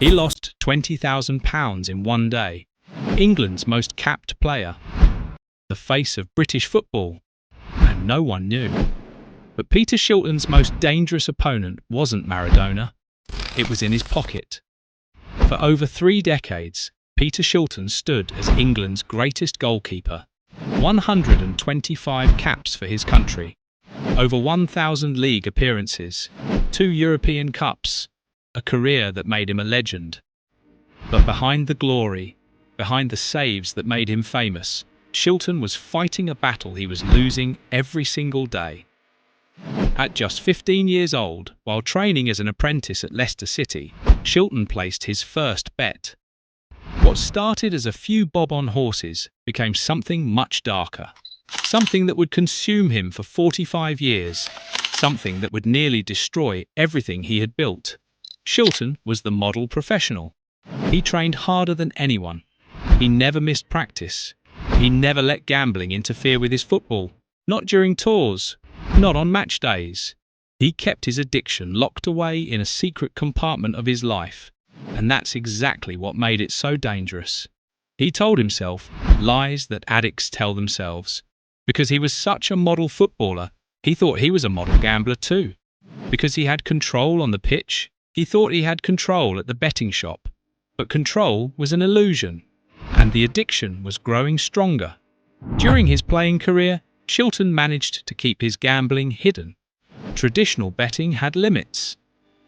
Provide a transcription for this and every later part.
He lost £20,000 in one day. England's most capped player, the face of British football, and no one knew. But Peter Shilton's most dangerous opponent wasn't Maradona, it was in his pocket. For over 3 decades, Peter Shilton stood as England's greatest goalkeeper. 125 caps for his country, over 1,000 league appearances, 2 European Cups, a career that made him a legend. But behind the glory, behind the saves that made him famous, Shilton was fighting a battle he was losing every single day. At just 15 years old, while training as an apprentice at Leicester City, Shilton placed his first bet. What started as a few bob-on horses became something much darker. Something that would consume him for 45 years. Something that would nearly destroy everything he had built. Shilton was the model professional. He trained harder than anyone. He never missed practice. He never let gambling interfere with his football. Not during tours. Not on match days. He kept his addiction locked away in a secret compartment of his life. And that's exactly what made it so dangerous. He told himself lies that addicts tell themselves. Because he was such a model footballer, he thought he was a model gambler too. Because he had control on the pitch, he thought he had control at the betting shop. But control was an illusion, and the addiction was growing stronger. During his playing career, Shilton managed to keep his gambling hidden. Traditional betting had limits.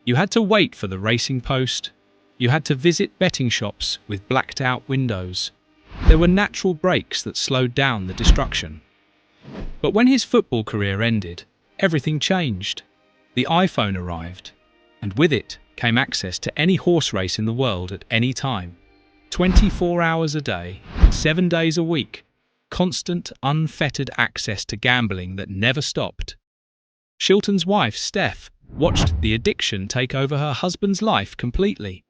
You had to wait for the racing post. You had to visit betting shops with blacked-out windows. There were natural breaks that slowed down the destruction. But when his football career ended, everything changed. The iPhone arrived, and with it came access to any horse race in the world at any time. 24 hours a day, 7 days a week. Constant, unfettered access to gambling that never stopped. Shilton's wife, Steph, watched the addiction take over her husband's life completely.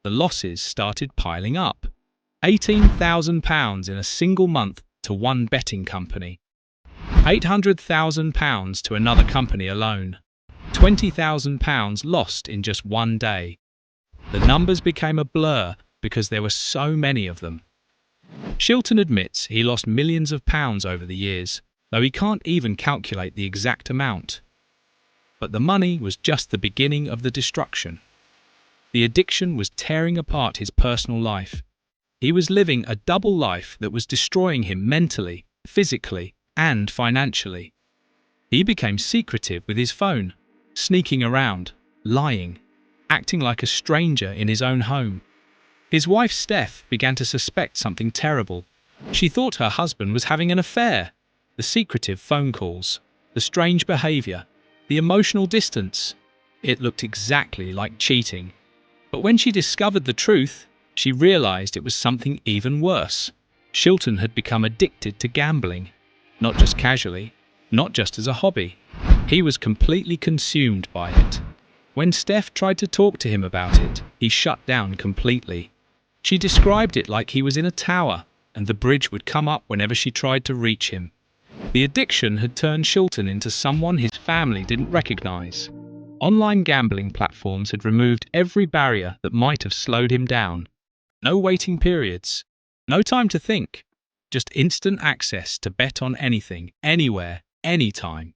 The losses started piling up. £18,000 in a single month to one betting company. £800,000 to another company alone. £20,000 lost in just one day. The numbers became a blur because there were so many of them. Shilton admits he lost millions of pounds over the years, though he can't even calculate the exact amount. But the money was just the beginning of the destruction. The addiction was tearing apart his personal life. He was living a double life that was destroying him mentally, physically, and financially. He became secretive with his phone, sneaking around, lying, acting like a stranger in his own home. His wife Steph began to suspect something terrible. She thought her husband was having an affair. The secretive phone calls, the strange behavior, the emotional distance. It looked exactly like cheating. But when she discovered the truth, she realized it was something even worse. Shilton had become addicted to gambling. Not just casually, not just as a hobby. He was completely consumed by it. When Steph tried to talk to him about it, he shut down completely. She described it like he was in a tower, and the bridge would come up whenever she tried to reach him. The addiction had turned Shilton into someone his family didn't recognize. Online gambling platforms had removed every barrier that might have slowed him down. No waiting periods, no time to think, just instant access to bet on anything, anywhere, anytime.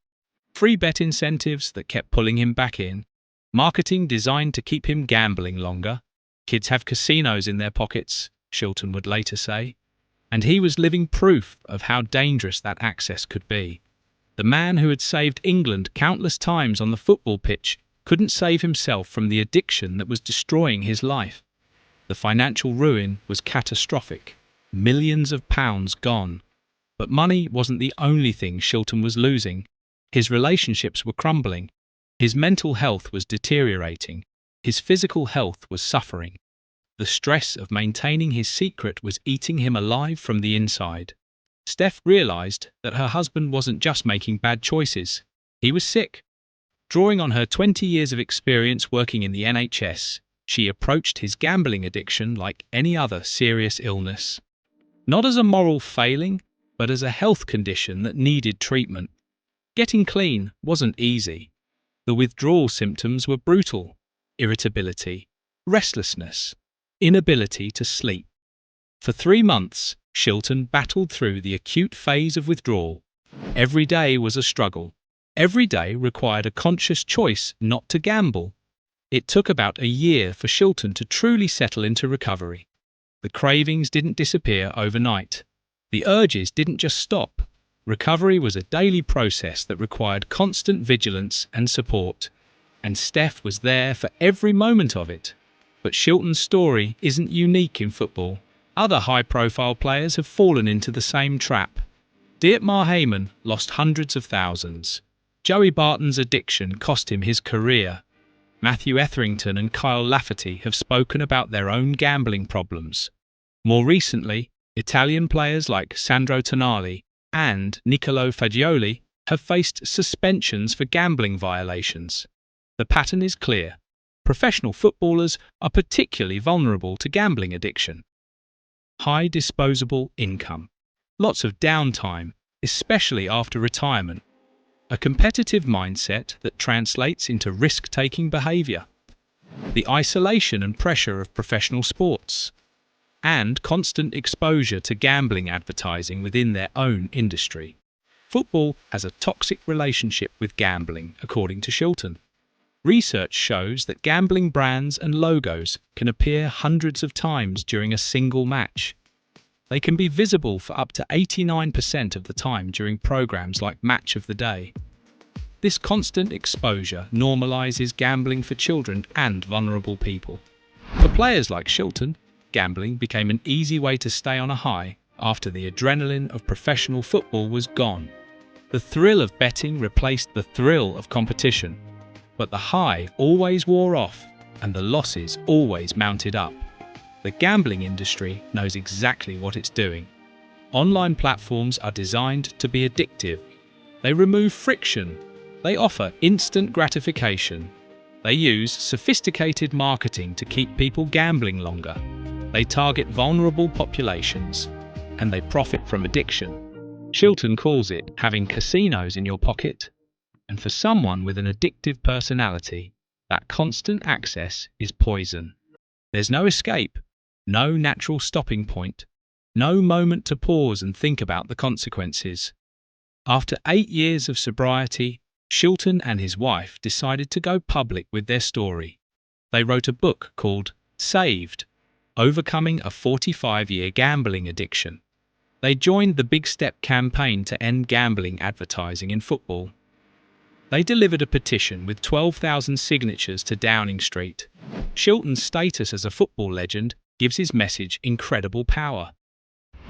Free bet incentives that kept pulling him back in. Marketing designed to keep him gambling longer. Kids have casinos in their pockets, Shilton would later say. And he was living proof of how dangerous that access could be. The man who had saved England countless times on the football pitch couldn't save himself from the addiction that was destroying his life. The financial ruin was catastrophic. Millions of pounds gone. But money wasn't the only thing Shilton was losing. His relationships were crumbling. His mental health was deteriorating. His physical health was suffering. The stress of maintaining his secret was eating him alive from the inside. Steph realized that her husband wasn't just making bad choices. He was sick. Drawing on her 20 years of experience working in the NHS, she approached his gambling addiction like any other serious illness. Not as a moral failing, but as a health condition that needed treatment. Getting clean wasn't easy. The withdrawal symptoms were brutal. Irritability, restlessness, inability to sleep. For 3 months, Shilton battled through the acute phase of withdrawal. Every day was a struggle. Every day required a conscious choice not to gamble. It took about a year for Shilton to truly settle into recovery. The cravings didn't disappear overnight. The urges didn't just stop. Recovery was a daily process that required constant vigilance and support. And Steph was there for every moment of it. But Shilton's story isn't unique in football. Other high-profile players have fallen into the same trap. Dietmar Hamann lost hundreds of thousands. Joey Barton's addiction cost him his career. Matthew Etherington and Kyle Lafferty have spoken about their own gambling problems. More recently, Italian players like Sandro Tonali and Niccolò Fagioli have faced suspensions for gambling violations. The pattern is clear. Professional footballers are particularly vulnerable to gambling addiction. High disposable income. Lots of downtime, especially after retirement. A competitive mindset that translates into risk-taking behavior. The isolation and pressure of professional sports. And constant exposure to gambling advertising within their own industry. Football has a toxic relationship with gambling, according to Shilton. Research shows that gambling brands and logos can appear hundreds of times during a single match. They can be visible for up to 89% of the time during programs like Match of the Day. This constant exposure normalizes gambling for children and vulnerable people. For players like Shilton, gambling became an easy way to stay on a high after the adrenaline of professional football was gone. The thrill of betting replaced the thrill of competition. But the high always wore off, and the losses always mounted up. The gambling industry knows exactly what it's doing. Online platforms are designed to be addictive. They remove friction. They offer instant gratification. They use sophisticated marketing to keep people gambling longer. They target vulnerable populations, and they profit from addiction. Shilton calls it having casinos in your pocket. And for someone with an addictive personality, that constant access is poison. There's no escape, no natural stopping point, no moment to pause and think about the consequences. After 8 years of sobriety, Shilton and his wife decided to go public with their story. They wrote a book called Saved, Overcoming a 45-Year Gambling Addiction. They joined the Big Step campaign to end gambling advertising in football. They delivered a petition with 12,000 signatures to Downing Street. Shilton's status as a football legend gives his message incredible power.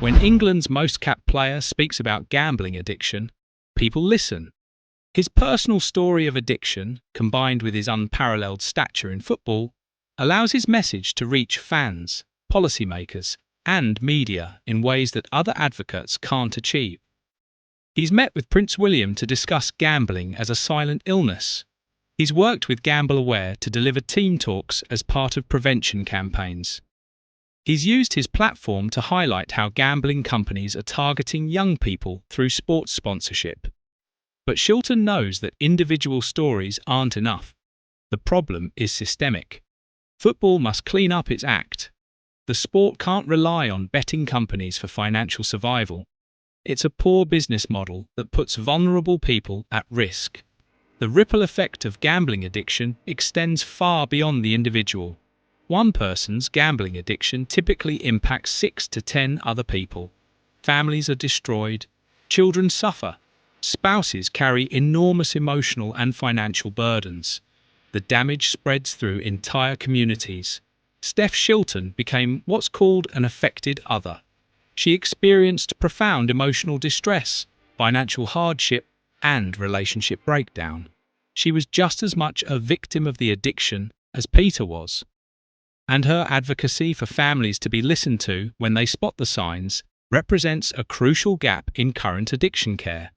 When England's most capped player speaks about gambling addiction, people listen. His personal story of addiction, combined with his unparalleled stature in football, allows his message to reach fans, policymakers, and media in ways that other advocates can't achieve. He's met with Prince William to discuss gambling as a silent illness. He's worked with Gamble Aware to deliver team talks as part of prevention campaigns. He's used his platform to highlight how gambling companies are targeting young people through sports sponsorship. But Shilton knows that individual stories aren't enough. The problem is systemic. Football must clean up its act. The sport can't rely on betting companies for financial survival. It's a poor business model that puts vulnerable people at risk. The ripple effect of gambling addiction extends far beyond the individual. One person's gambling addiction typically impacts 6 to 10 other people. Families are destroyed, children suffer, spouses carry enormous emotional and financial burdens. The damage spreads through entire communities. Steph Shilton became what's called an affected other. She experienced profound emotional distress, financial hardship, and relationship breakdown. She was just as much a victim of the addiction as Peter was. And her advocacy for families to be listened to when they spot the signs represents a crucial gap in current addiction care.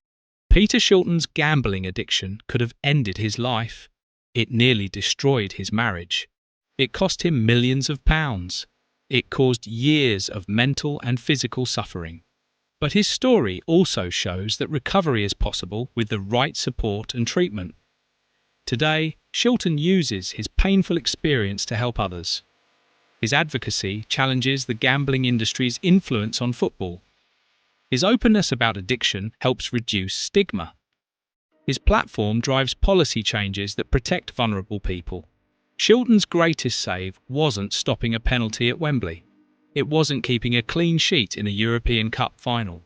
Peter Shilton's gambling addiction could have ended his life. It nearly destroyed his marriage. It cost him millions of pounds. It caused years of mental and physical suffering. But his story also shows that recovery is possible with the right support and treatment. Today, Shilton uses his painful experience to help others. His advocacy challenges the gambling industry's influence on football. His openness about addiction helps reduce stigma. His platform drives policy changes that protect vulnerable people. Shilton's greatest save wasn't stopping a penalty at Wembley. It wasn't keeping a clean sheet in a European Cup final.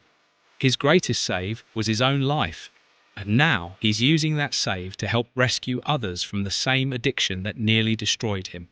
His greatest save was his own life. And now he's using that save to help rescue others from the same addiction that nearly destroyed him.